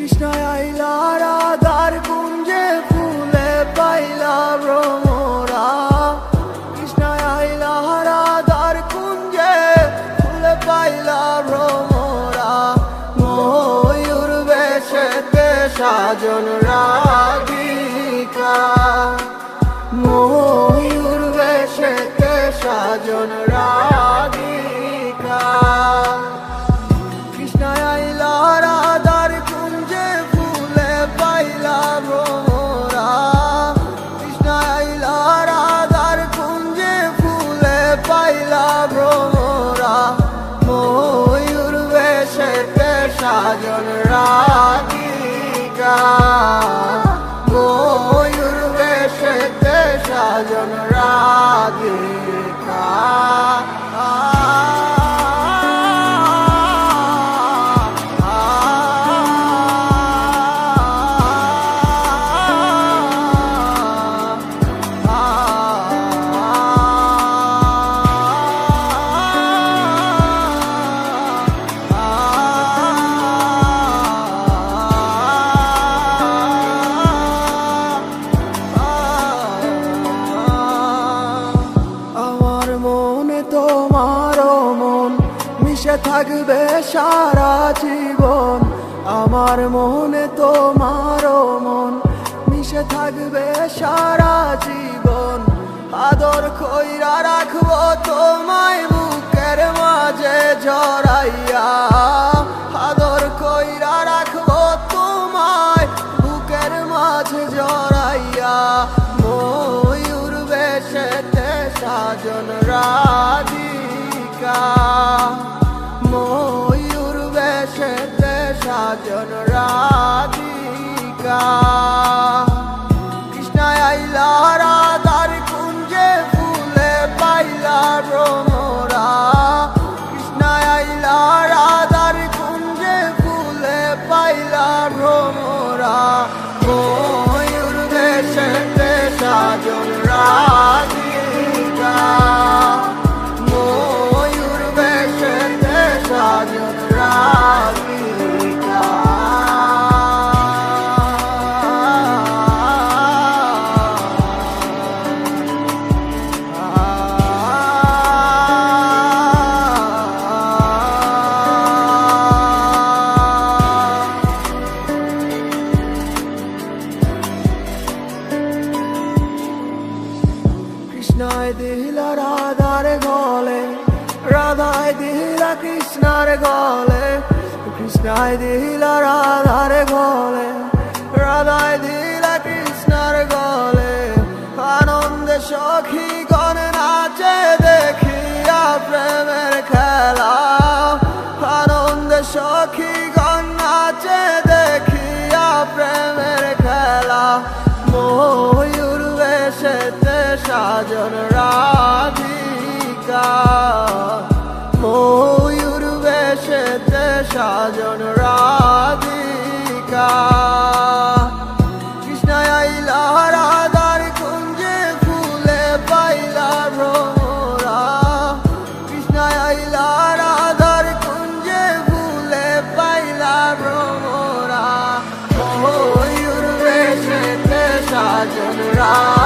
কৃষ্ণ আইলা রাধার কুঞ্জে ফুলে পাইলা ভ্রমরা। কৃষ্ণ আইলা রাধার কুঞ্জে ফুলে পাইলা ভ্রমরা। ময়ূর বেশেতে সাজন রাধিকা, ময়ূর বেশেতে সাজন রাধিকা। কৃষ্ণ আইলা রাধার কুঞ্জে ফুলে পাইলা ভ্রমরা। কৃষ্ণ আইলা রাধার কুঞ্জে ফুলে পাইলা ভ্রমরা। ময়ূর বেশেতে সাজন রাধিকা, ময়ূর বেশেতে সাজন রাধিকা। তোমারও মন মিশে থাকবে সারা জীবন। আমার মনে তোমারও মন মিশে থাকবে সারা জীবন। আদর কইরা রাখবো তোমায় বুকের মাঝে জড়াইয়া। আদর কইরা রাখবো তোমায় বুকের মাঝে জড়াইয়া। ময়ূর বেশেতে সাজন রাধিকা, ময়ূর বেশেতে সাজন রাধিকা। কৃষ্ণ আইলা রাধার কুঞ্জে ফুলে পাইলা ভ্রমরা। কৃষ্ণ আইলা রাধার কুঞ্জে ফুলে পাইলা ভ্রমরা। ময়ূর বেশেতে সাজন রাধিকা, ময়ূর বেশেতে সাজন রাধিকা। কৃষ্ণায় দিলা রাধার গলে, রাধায় দিলা কৃষ্ণার গলে। কৃষ্ণায় দিলা রাধার গলে, রাধায় দিলা কৃষ্ণার গলে। আনন্দে সখী গণ নাচে দেখিয়া প্রেমের খেলা। আনন্দে সখী গণ নাচে দেখিয়া প্রেমের খেলা। ময়ূর বেশেতে সাজন রাধিকা, ময়ূর বেশেতে সাজন রাধিকা। কৃষ্ণ আইলা রাধার কুঞ্জে ফুলে পাইলা ভ্রমরা। কৃষ্ণ আইলা রাধার কুঞ্জে ফুলে পাইলা ভ্রমরা। ময়ূর বেশেতে সাজন রাধিকা।